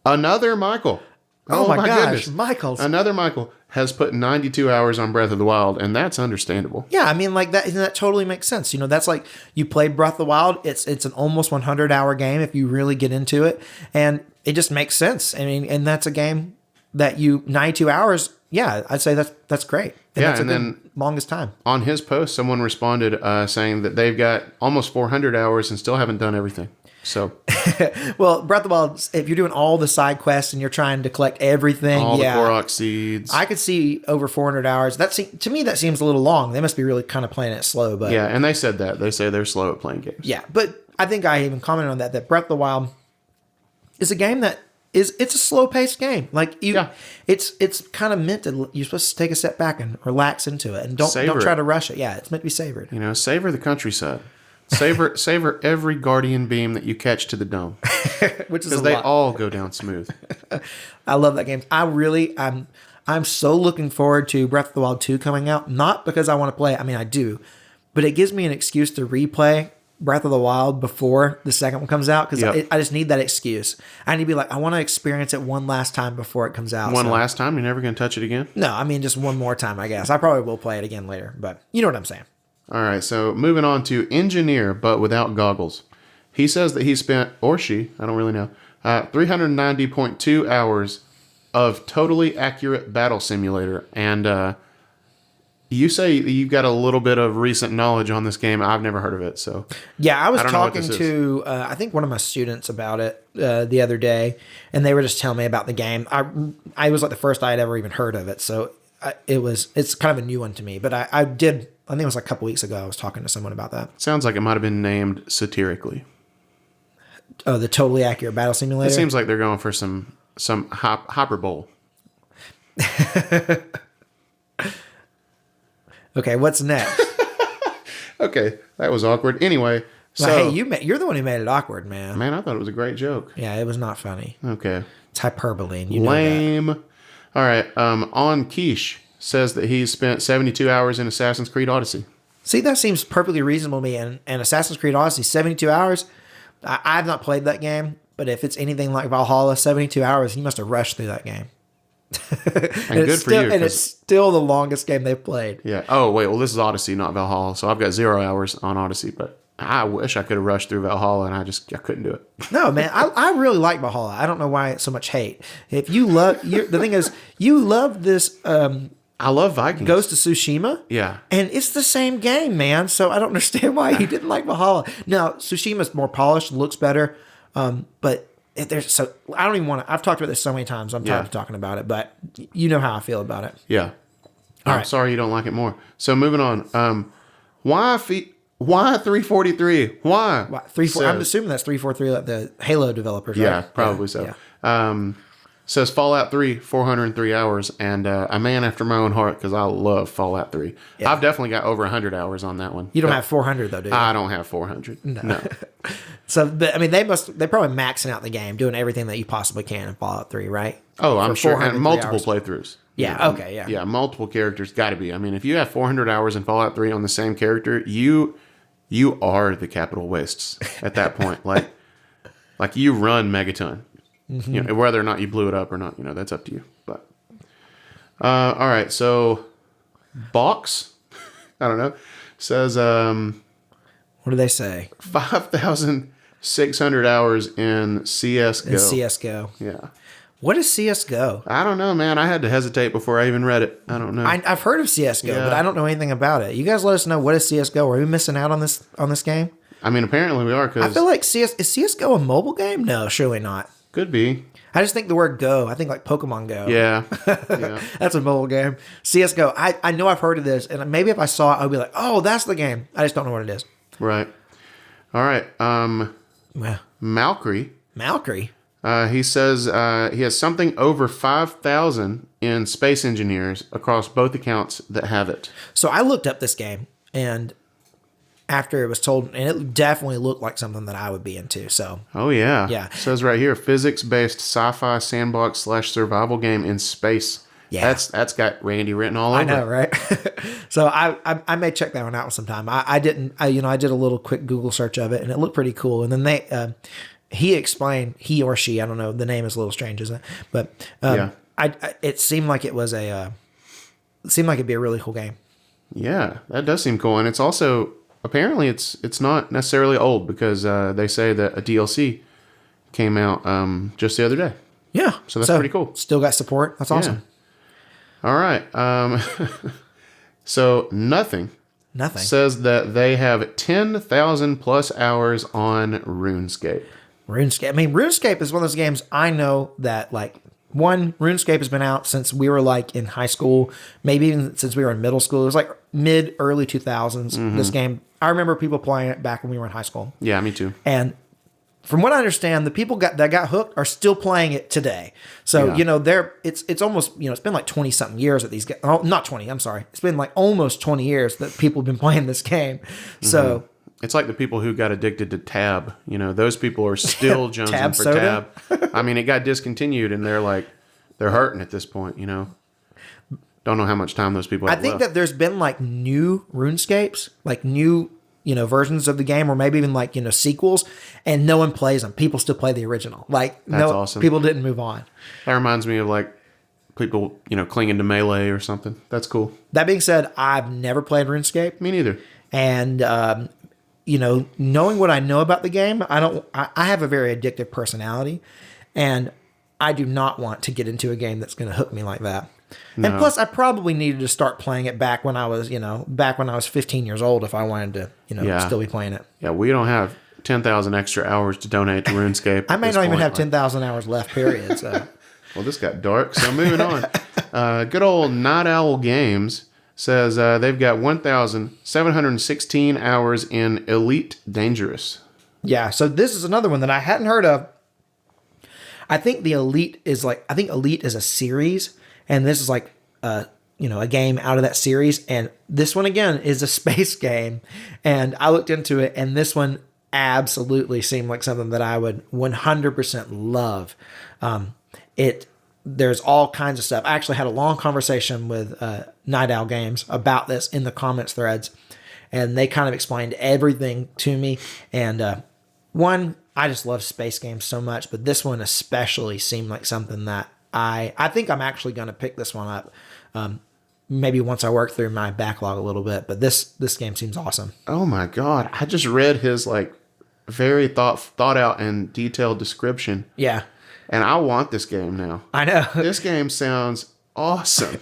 Speaker 2: another Michael.
Speaker 1: Oh my gosh, Michael's.
Speaker 2: Another Michael has put 92 hours on Breath of the Wild, and that's understandable.
Speaker 1: Yeah, I mean, like that totally makes sense. That's like you play Breath of the Wild. It's an almost 100-hour game if you really get into it, and it just makes sense. I mean, and that's a game that 92 hours. Yeah, I'd say that's great. And
Speaker 2: yeah,
Speaker 1: that's
Speaker 2: and then
Speaker 1: longest time.
Speaker 2: On his post, someone responded saying that they've got almost 400 hours and still haven't done everything. So,
Speaker 1: well, Breath of the Wild, if you're doing all the side quests and you're trying to collect everything,
Speaker 2: all the Korok seeds,
Speaker 1: I could see over 400 hours. To me, that seems a little long. They must be really kind of playing it slow. But
Speaker 2: yeah, and they said that they say they're slow at playing games.
Speaker 1: Yeah, but I think I even commented on that Breath of the Wild is a game that it's a slow paced game. Like
Speaker 2: Yeah.
Speaker 1: it's kind of meant to. You're supposed to take a step back and relax into it, and don't try to rush it. Yeah, it's meant to be savored.
Speaker 2: You know, savor the countryside. Savor every guardian beam that you catch to the dome,
Speaker 1: Which is
Speaker 2: because they all go down smooth.
Speaker 1: I love that game. I'm so looking forward to Breath of the Wild 2 coming out. Not because I want to play it. I mean, I do, but it gives me an excuse to replay Breath of the Wild before the second one comes out, because I just need that excuse. I need to be like, I want to experience it one last time before it comes out.
Speaker 2: Last time? You're never going to touch it again?
Speaker 1: No, I mean, just one more time, I guess. I probably will play it again later, but you know what I'm saying.
Speaker 2: All right, so moving on to engineer, but without goggles. He says that he spent, or she, I don't really know, 390.2 hours of totally accurate battle simulator. And you say you've got a little bit of recent knowledge on this game. I've never heard of it, so
Speaker 1: yeah, I was talking to I think one of my students about it the other day, and they were just telling me about the game. I was like the first I had ever even heard of it, so it's kind of a new one to me. But I think it was like a couple weeks ago. I was talking to someone about that.
Speaker 2: Sounds like it might have been named satirically.
Speaker 1: Oh, the totally accurate battle simulator.
Speaker 2: It seems like they're going for some hyperbole.
Speaker 1: Okay, what's next?
Speaker 2: Okay, that was awkward. Anyway, so
Speaker 1: hey, you're the one who made it awkward, man.
Speaker 2: Man, I thought it was a great joke.
Speaker 1: Yeah, it was not funny.
Speaker 2: Okay,
Speaker 1: it's hyperbole, and you know
Speaker 2: lame.
Speaker 1: that.
Speaker 2: All right, on Quiche says that he's spent 72 hours in Assassin's Creed Odyssey.
Speaker 1: See, that seems perfectly reasonable to me. And Assassin's Creed Odyssey, 72 hours. I've not played that game, but if it's anything like Valhalla, 72 hours, he must have rushed through that game.
Speaker 2: And good for you.
Speaker 1: And it's still the longest game they've played.
Speaker 2: Yeah. Oh, wait. Well, this is Odyssey, not Valhalla. So I've got 0 hours on Odyssey, but I wish I could have rushed through Valhalla, and I couldn't do it.
Speaker 1: No, man. I really like Valhalla. I don't know why it's so much hate. If you love, the thing is, you love this.
Speaker 2: I love Vikings.
Speaker 1: Ghost of Tsushima.
Speaker 2: Yeah.
Speaker 1: And it's the same game, man. So I don't understand why you didn't like Valhalla. Now, Tsushima's more polished, looks better. But there's so I don't even want to. I've talked about this so many times. I'm tired of talking about it, but you know how I feel about it.
Speaker 2: Yeah.
Speaker 1: All
Speaker 2: I'm
Speaker 1: right.
Speaker 2: sorry you don't like it more. So moving on. Why 343? Why?
Speaker 1: I'm assuming that's 343, like the Halo developers, right?
Speaker 2: Yeah, probably so.
Speaker 1: Yeah.
Speaker 2: Says Fallout 3, 403 hours, and a man after my own heart, because I love Fallout 3. Yeah. I've definitely got over 100 hours on that one.
Speaker 1: You don't have 400 though, do you?
Speaker 2: I don't have 400. No.
Speaker 1: So, but, I mean, they're probably maxing out the game, doing everything that you possibly can in Fallout 3, right?
Speaker 2: Oh, I'm sure. And multiple playthroughs.
Speaker 1: Yeah, okay, yeah.
Speaker 2: Yeah, multiple characters, got to be. I mean, if you have 400 hours in Fallout 3 on the same character, you are the Capital Wastes at that point. like you run Megaton. Mm-hmm. You know, whether or not you blew it up or not, that's up to you. But all right, so Box, I don't know, says
Speaker 1: what do they say?
Speaker 2: 5,600 hours in CS:GO.
Speaker 1: In CS:GO.
Speaker 2: Yeah.
Speaker 1: What is CS:GO?
Speaker 2: I don't know, man. I had to hesitate before I even read it. I don't know.
Speaker 1: I've heard of CS:GO, but I don't know anything about it. You guys let us know, what is CS:GO? Are we missing out on this game?
Speaker 2: I mean, apparently we are, because
Speaker 1: I feel like is CS:GO a mobile game? No, surely not.
Speaker 2: Could be.
Speaker 1: I just think the word go. I think like Pokemon Go.
Speaker 2: Yeah.
Speaker 1: That's a mobile game. CS:GO. I know I've heard of this, and maybe if I saw it, I'd be like, oh, that's the game. I just don't know what it is.
Speaker 2: Right. All right. Malcry. He says he has something over 5,000 in space engineers across both accounts that have it.
Speaker 1: So I looked up this game, and after it was told, and it definitely looked like something that I would be into. So,
Speaker 2: oh yeah,
Speaker 1: yeah.
Speaker 2: It says right here, physics-based sci-fi sandbox / survival game in space. Yeah, that's got Randy written all over.
Speaker 1: I know, right? So I may check that one out sometime. I did a little quick Google search of it, and it looked pretty cool. And then he explained, he or she, I don't know, the name is a little strange, isn't it? But it seemed like it'd be a really cool game.
Speaker 2: Yeah, that does seem cool, and it's also. Apparently, it's not necessarily old, because they say that a DLC came out just the other day.
Speaker 1: Yeah.
Speaker 2: So that's pretty cool.
Speaker 1: Still got support. That's awesome.
Speaker 2: Yeah. All right. So Nothing says that they have 10,000 plus hours on RuneScape.
Speaker 1: I mean, RuneScape is one of those games I know that, like, RuneScape has been out since we were like in high school, maybe even since we were in middle school. It was like early 2000s. Mm-hmm. This game, I remember people playing it back when we were in high school.
Speaker 2: Yeah, me too.
Speaker 1: And from what I understand, the people that got hooked are still playing it today. So, it's almost, it's been like 20 something years that these guys, oh, not 20, I'm sorry. It's been like almost 20 years that people have been playing this game. So
Speaker 2: it's like the people who got addicted to Tab. Those people are still jonesing
Speaker 1: Tab
Speaker 2: for
Speaker 1: soda?
Speaker 2: Tab. I mean, it got discontinued and they're hurting at this point, Don't know how much time those people have
Speaker 1: I think
Speaker 2: left.
Speaker 1: that there's been like new RuneScapes, like new, versions of the game, or maybe even like, sequels, and no one plays them. People still play the original. Like,
Speaker 2: That's awesome.
Speaker 1: People didn't move on.
Speaker 2: That reminds me of like people, clinging to Melee or something. That's cool.
Speaker 1: That being said, I've never played RuneScape.
Speaker 2: Me neither.
Speaker 1: And, knowing what I know about the game, I have a very addictive personality, and I do not want to get into a game that's going to hook me like that. No. And plus, I probably needed to start playing it back when I was 15 years old if I wanted to, still be playing it.
Speaker 2: Yeah, we don't have 10,000 extra hours to donate to RuneScape.
Speaker 1: I may not even have 10,000 hours left, period. So.
Speaker 2: Well, this got dark, so moving on. Good old Night Owl Games says they've got 1,716 hours in Elite Dangerous.
Speaker 1: Yeah, so this is another one that I hadn't heard of. I think Elite is a series. And this is like, a game out of that series. And this one, again, is a space game. And I looked into it, and this one absolutely seemed like something that I would 100% love. There's all kinds of stuff. I actually had a long conversation with Night Owl Games about this in the comments threads. And they kind of explained everything to me. And I just love space games so much. But this one especially seemed like something that I think I'm actually going to pick this one up, maybe once I work through my backlog a little bit. But this game seems awesome.
Speaker 2: Oh my God! I just read his very thought out and detailed description.
Speaker 1: Yeah,
Speaker 2: and I want this game now.
Speaker 1: I know
Speaker 2: this game sounds awesome.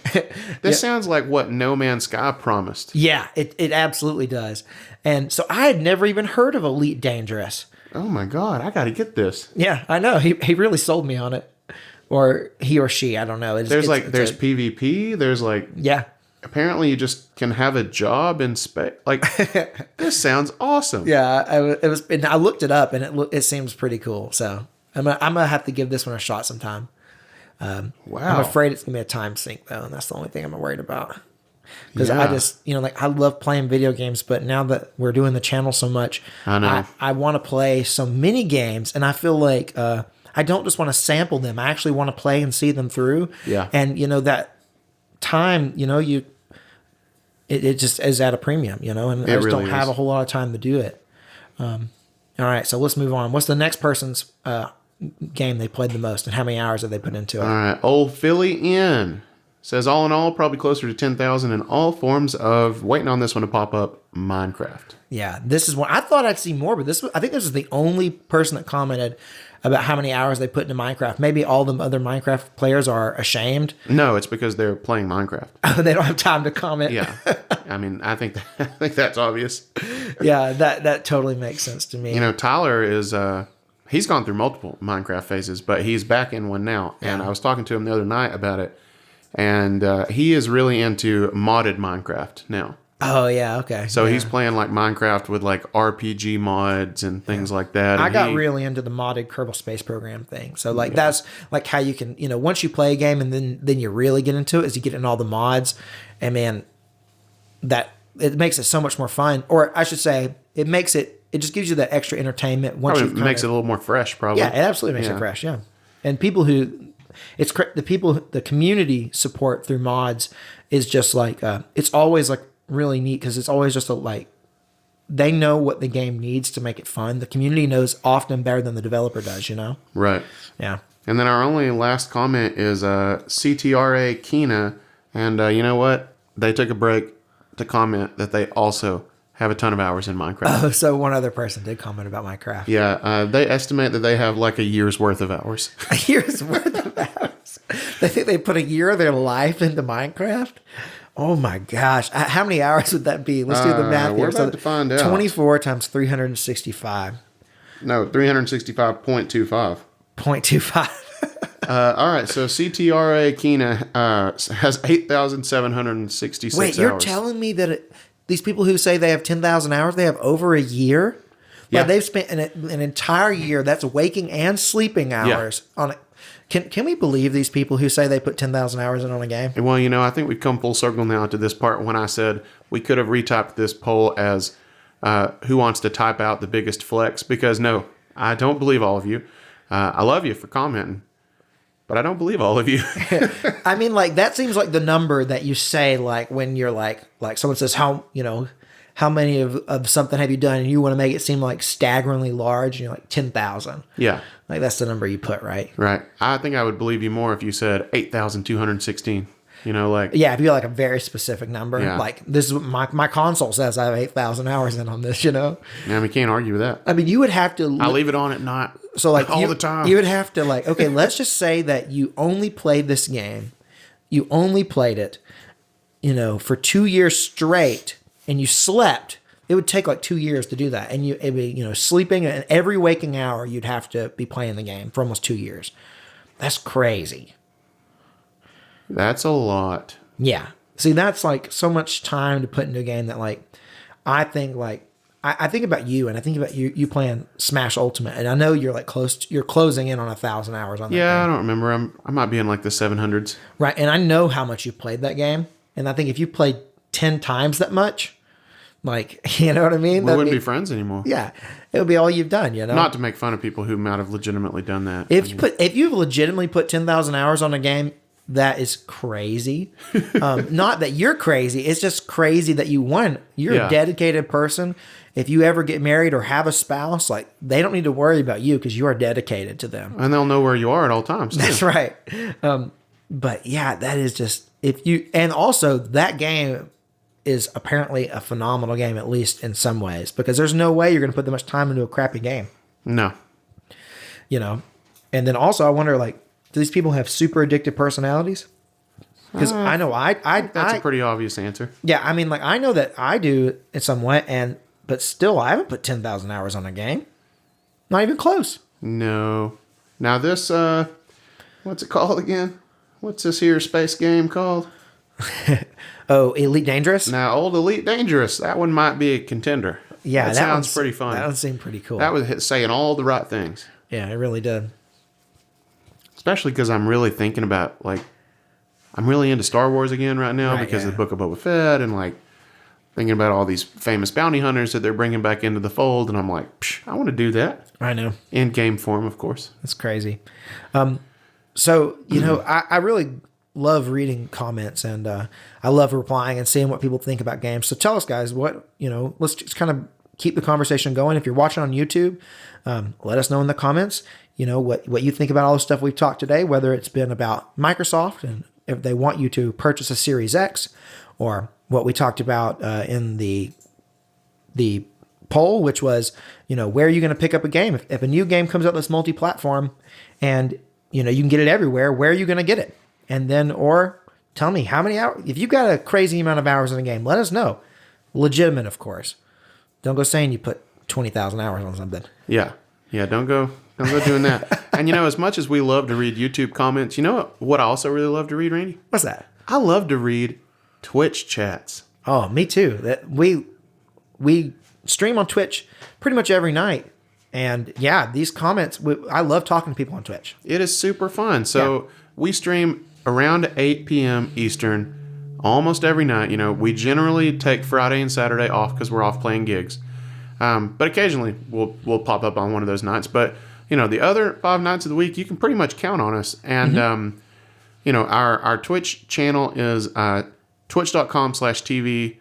Speaker 2: This sounds like what No Man's Sky promised.
Speaker 1: Yeah, it absolutely does. And so I had never even heard of Elite Dangerous.
Speaker 2: Oh my God! I got to get this.
Speaker 1: Yeah, I know. He really sold me on it. Or he or she, I don't know.
Speaker 2: There's PvP. There's apparently you just can have a job in space. This sounds awesome.
Speaker 1: Yeah, it was. And I looked it up, and it seems pretty cool. So I'm gonna have to give this one a shot sometime. Wow. I'm afraid it's gonna be a time sink though, and that's the only thing I'm worried about. Because I just, I love playing video games, but now that we're doing the channel so much,
Speaker 2: I know
Speaker 1: I want to play some mini games, and I feel like. I don't just want to sample them. I actually want to play and see them through.
Speaker 2: Yeah.
Speaker 1: And, that time, it just is at a premium, and I just don't have a whole lot of time to do it. All right, so let's move on. What's the next person's game they played the most, and how many hours have they put into it?
Speaker 2: All right, Old Philly Inn says all in all, probably closer to 10,000 in all forms of, waiting on this one to pop up, Minecraft.
Speaker 1: Yeah, this is one. I thought I'd see more, but I think this is the only person that commented about how many hours they put into Minecraft. Maybe all the other Minecraft players are ashamed.
Speaker 2: No, it's because they're playing Minecraft.
Speaker 1: They don't have time to comment.
Speaker 2: Yeah. I mean, I think that's obvious.
Speaker 1: Yeah, that totally makes sense to me.
Speaker 2: Tyler is he's gone through multiple Minecraft phases, but he's back in one now. Yeah. And I was talking to him the other night about it, and he is really into modded Minecraft now.
Speaker 1: Oh, yeah, okay.
Speaker 2: So he's playing Minecraft with RPG mods and things like that.
Speaker 1: I got really into the modded Kerbal Space Program thing. So that's how you can, once you play a game and then you really get into it, is you get in all the mods, and man, that it makes it so much more fun. Or I should say, it just gives you that extra entertainment. Once
Speaker 2: it makes it a little more fresh, probably.
Speaker 1: Yeah, it absolutely makes it fresh, yeah. And the community support through mods is just it's always really neat, because it's always just they know what the game needs to make it fun. The community knows often better than the developer does,
Speaker 2: Right.
Speaker 1: Yeah.
Speaker 2: And then our only last comment is CTRA Kina, and you know what? They took a break to comment that they also have a ton of hours in Minecraft.
Speaker 1: Oh, so one other person did comment about Minecraft.
Speaker 2: Yeah, they estimate that they have a year's worth of hours.
Speaker 1: A year's worth of hours? They think they put a year of their life into Minecraft? Oh my gosh. How many hours would that be? Let's do the math here.
Speaker 2: We're about to find out.
Speaker 1: 24 times 365.
Speaker 2: No, 365.25.
Speaker 1: 0.25.
Speaker 2: All right, so CTRA Kina has 8,766 hours.
Speaker 1: Wait, you're telling me that these people who say they have 10,000 hours, they have over a year?
Speaker 2: Yeah.
Speaker 1: They've spent an entire year. That's waking and sleeping hours on it. Can we believe these people who say they put 10,000 hours in on a game?
Speaker 2: Well, I think we've come full circle now to this part when I said we could have retyped this poll as who wants to type out the biggest flex, because no, I don't believe all of you. I love you for commenting, but I don't believe all of you.
Speaker 1: I mean, like, that seems like the number that you say, like, when you're like someone says, how many of something have you done? And you want to make it seem like staggeringly large, and you're like 10,000.
Speaker 2: Yeah.
Speaker 1: Like, that's the number you put, right?
Speaker 2: Right. I think I would believe you more if you said 8,216.
Speaker 1: Yeah, if you're like a very specific number.
Speaker 2: Yeah.
Speaker 1: Like, this is what my console says I have 8,000 hours in on this,
Speaker 2: Yeah, we can't argue with that.
Speaker 1: I mean, you would have to...
Speaker 2: I leave it on at night.
Speaker 1: So, like,
Speaker 2: all the time.
Speaker 1: You would have to, like, okay, let's just say that you only played this game. You only played it, for 2 years straight, and you slept. It would take like 2 years to do that. And it'd be, sleeping, and every waking hour you'd have to be playing the game for almost 2 years. That's crazy.
Speaker 2: That's a lot.
Speaker 1: Yeah. See, that's like so much time to put into a game that, like, I think about you, and I think about you playing Smash Ultimate, and I know you're like you're closing in on 1,000 hours on that
Speaker 2: Yeah,
Speaker 1: game.
Speaker 2: I don't remember. I might be in like the 700s.
Speaker 1: Right. And I know how much you played that game. And I think if you played 10 times that much, like, you know what I mean?
Speaker 2: We wouldn't be friends anymore.
Speaker 1: Yeah. It would be all you've done,
Speaker 2: Not to make fun of people who might have legitimately done that.
Speaker 1: If you've legitimately put 10,000 hours on a game, that is crazy. Not that you're crazy. It's just crazy that you won. You're a dedicated person. If you ever get married or have a spouse, like, they don't need to worry about you because you are dedicated to them.
Speaker 2: And they'll know where you are at all times, too.
Speaker 1: That's right. But yeah, that is just, and also that game is apparently a phenomenal game, at least in some ways, because there's no way you're going to put that much time into a crappy game.
Speaker 2: No.
Speaker 1: And then also I wonder, like, do these people have super addictive personalities? Because I know
Speaker 2: That's a pretty obvious answer.
Speaker 1: Yeah, I mean, like, I know that I do in some way, but still, I haven't put 10,000 hours on a game. Not even close.
Speaker 2: No. Now this, what's it called again? What's this here space game called?
Speaker 1: Oh, Elite Dangerous?
Speaker 2: Now, old Elite Dangerous. That one might be a contender.
Speaker 1: Yeah,
Speaker 2: that sounds pretty fun.
Speaker 1: That one seemed pretty cool.
Speaker 2: That was saying all the right things.
Speaker 1: Yeah, it really did.
Speaker 2: Especially because I'm really thinking about, like, I'm really into Star Wars again right now because of the Book of Boba Fett, and, like, thinking about all these famous bounty hunters that they're bringing back into the fold, and I'm like, I want to do that.
Speaker 1: I know.
Speaker 2: In game form, of course.
Speaker 1: That's crazy. So, I really love reading comments, and I love replying and seeing what people think about games. So tell us, guys, let's just kind of keep the conversation going. If you're watching on YouTube, let us know in the comments, what you think about all the stuff we've talked today, whether it's been about Microsoft and if they want you to purchase a Series X, or what we talked about in the poll, which was, where are you going to pick up a game? If a new game comes out that's multi-platform and, you can get it everywhere, where are you going to get it? And then, or tell me how many hours, if you've got a crazy amount of hours in a game, let us know. Legitimate, of course. Don't go saying you put 20,000 hours on something.
Speaker 2: Yeah. Yeah, don't go doing that. And, as much as we love to read YouTube comments, what I also really love to read, Randy?
Speaker 1: What's that?
Speaker 2: I love to read Twitch chats.
Speaker 1: Oh, me too. That we stream on Twitch pretty much every night. And yeah, these comments, I love talking to people on Twitch.
Speaker 2: It is super fun. So we stream around 8 p.m. Eastern almost every night. We generally take Friday and Saturday off because we're off playing gigs. But occasionally we'll pop up on one of those nights. But, the other 5 nights of the week, you can pretty much count on us. And, our Twitch channel is twitch.com/TV,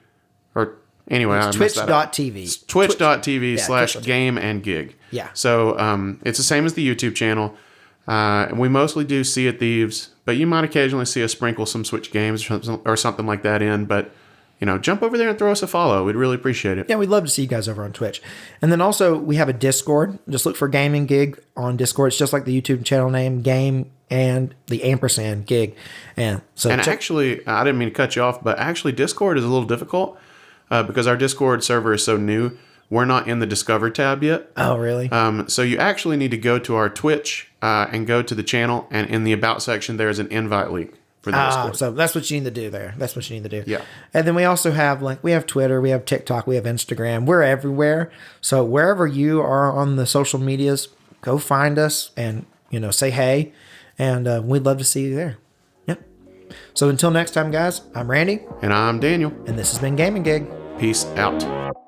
Speaker 2: or anyway,
Speaker 1: it's twitch.tv.
Speaker 2: Twitch.tv/game and gig.
Speaker 1: Yeah.
Speaker 2: So it's the same as the YouTube channel. And we mostly do Sea of Thieves, but you might occasionally see us sprinkle some Switch games or something like that in. But, jump over there and throw us a follow. We'd really appreciate it.
Speaker 1: Yeah, we'd love to see you guys over on Twitch. And then also, we have a Discord. Just look for Gaming Gig on Discord. It's just like the YouTube channel name, Game and the ampersand Gig. And so,
Speaker 2: actually, I didn't mean to cut you off, but actually Discord is a little difficult because our Discord server is so new. We're not in the Discover tab yet.
Speaker 1: Oh, really?
Speaker 2: So you actually need to go to our Twitch and go to the channel, and in the About section, there's an invite link. for the Discord.
Speaker 1: So that's what you need to do there. That's what you need to do.
Speaker 2: Yeah.
Speaker 1: And then we also have we have Twitter, we have TikTok, we have Instagram. We're everywhere. So wherever you are on the social medias, go find us and, say hey. And we'd love to see you there. Yep. So until next time, guys, I'm Randy.
Speaker 2: And I'm Daniel.
Speaker 1: And this has been Gaming Gig.
Speaker 2: Peace out.